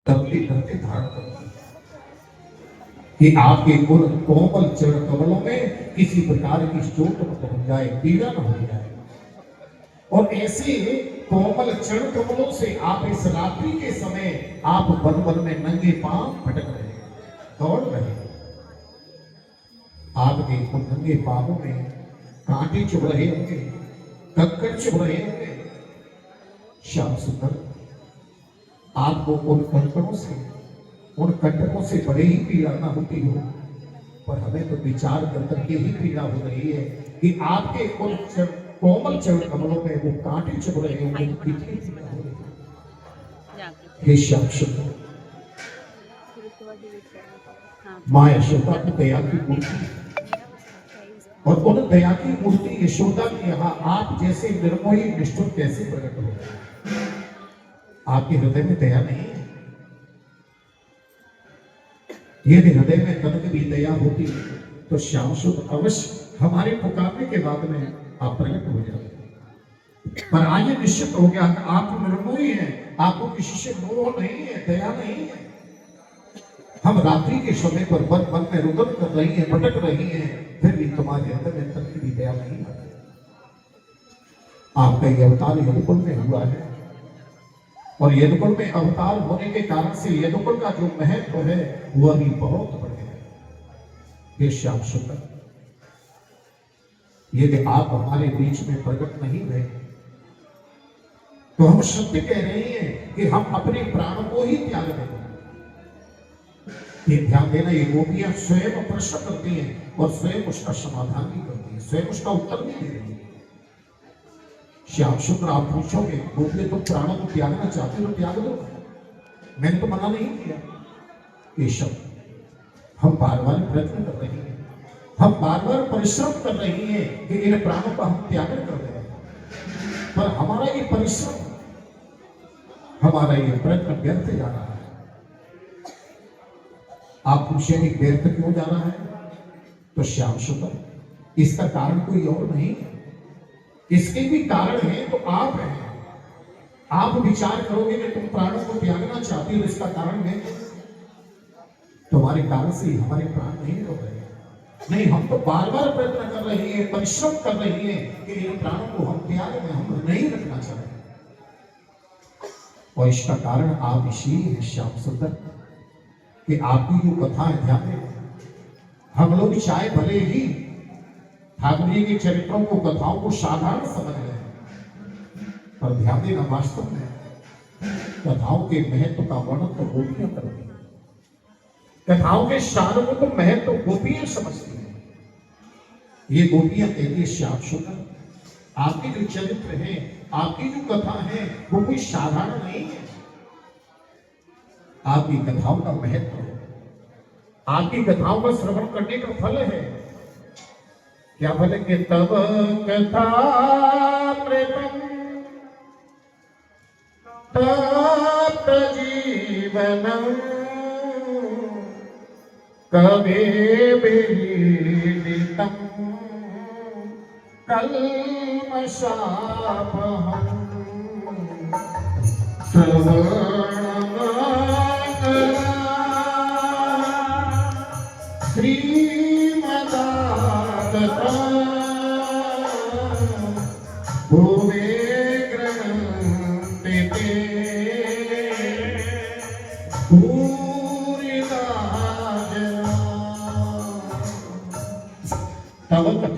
करते करते धारण करते कि आपके उन कोमल चरण कमलों में किसी प्रकार की चोट न पहुंच जाए, पीड़ा न हो जाए। और ऐसे कोमल चरण कमलों से आप इस रात्रि के समय आप वन वन में नंगे पांव भटक रहे, दौड़ रहे। आपके उन नंगे पांवों में कांटे चुभ रहे होंगे, कंकड़ चुभ रहे होंगे। श्याम सुंदर, आपको उन कंकड़ों से, उन कंटकों से बड़े ही पीड़ा न होती हो, पर हमें तो विचार करके ही पीड़ा हो रही है कि आपके उन कोमल चरण कमलों में वो कांटे चुभ रहे होंगे, कितनी पीड़ा हो रही है। हे श्याम सुंदर, मां यशोदा की दया की मूर्ति, और उन दया की मूर्ति यशोदा के यहाँ आप जैसे निर्मोही निष्ठुर कैसे प्रकट हो गए? आपके हृदय में दया नहीं है। यदि हृदय में कनक भी दया होती तो श्याम सुंदर अवश्य हमारे पुकारने के बाद में आप प्रकट हो जाते। पर आज निश्चित हो गया कि आप निर्मोही हैं, आपको किसी से मोह नहीं है, दया नहीं है। हम रात्रि के समय पर वन वन में रुदन कर रही हैं, भटक रही हैं, फिर भी तुम्हारे हृदय में तक की दया नहीं है। आपका यह अवतार यदुकुल में हुआ है, और यदुकुल में अवतार होने के कारण से यदुकुल का जो महत्व है वह भी बहुत बढ़ गया। ये श्याम सुंदर, यदि आप हमारे बीच में प्रकट नहीं हुए तो हम सत्य कह रहे हैं कि हम अपने प्राण को ही त्याग देंगे। ये ध्यान देना, ये गोपियां स्वयं प्रश्न करती हैं और स्वयं उसका समाधान भी करती हैं, स्वयं उसका उत्तर भी दे रही है। श्याम सुंदर, आप पूछोगे गोपियां तुम प्राणों को त्यागना चाहते हो, त्याग दो, मैंने तो मना नहीं किया। ये शब्द हम बार बार प्रयत्न कर रहे हैं, हम बार बार परिश्रम कर रही हैं कि इन प्राणों का हम त्याग कर दें, पर हमारा ये परिश्रम, हमारा ये प्रयत्न व्यर्थ जा रहा है। आप पूछेंगे व्यर्थ क्यों जा रहा है? तो श्याम सुंदर, इसका कारण कोई और नहीं है, इसके भी कारण है तो आप हैं। आप विचार करोगे कि तुम प्राणों को त्यागना चाहती हो, इसका कारण है तुम्हारे कारण से हमारे प्राण नहीं हो रहे। नहीं, हम तो बार बार प्रयत्न कर रही है, परिश्रम कर रही है कि इन प्राणों को हम त्याग में हम नहीं रखना चाहते, और इसका कारण आप इसीलिए श्याम सुंदर कि आपकी जो कथाएं ध्यान दें, हम लोग चाहे भले ही ठाकुर जी के चरित्रों को, कथाओं को साधारण समझ रहे हैं, पर ध्यान देना, वास्तव में कथाओं के महत्व का वर्णन तो गोपियां करती हैं, कथाओं के सारों को तो महत्व गोपियां समझती हैं। ये गोपियां कहती है श्याम सुंदर, आपके जो चरित्र हैं, आपकी जो कथा है वो कोई साधारण नहीं है। आपकी कथाओं का महत्व है, आपकी कथाओं का श्रवण करने का फल है। क्या फल है? कि तब कथा तप्त जीवनम कवे विदितम कल्मषापहम श्रीमदागता भुवे गृह्णन्ति ते भूरिदा जना। तव कथा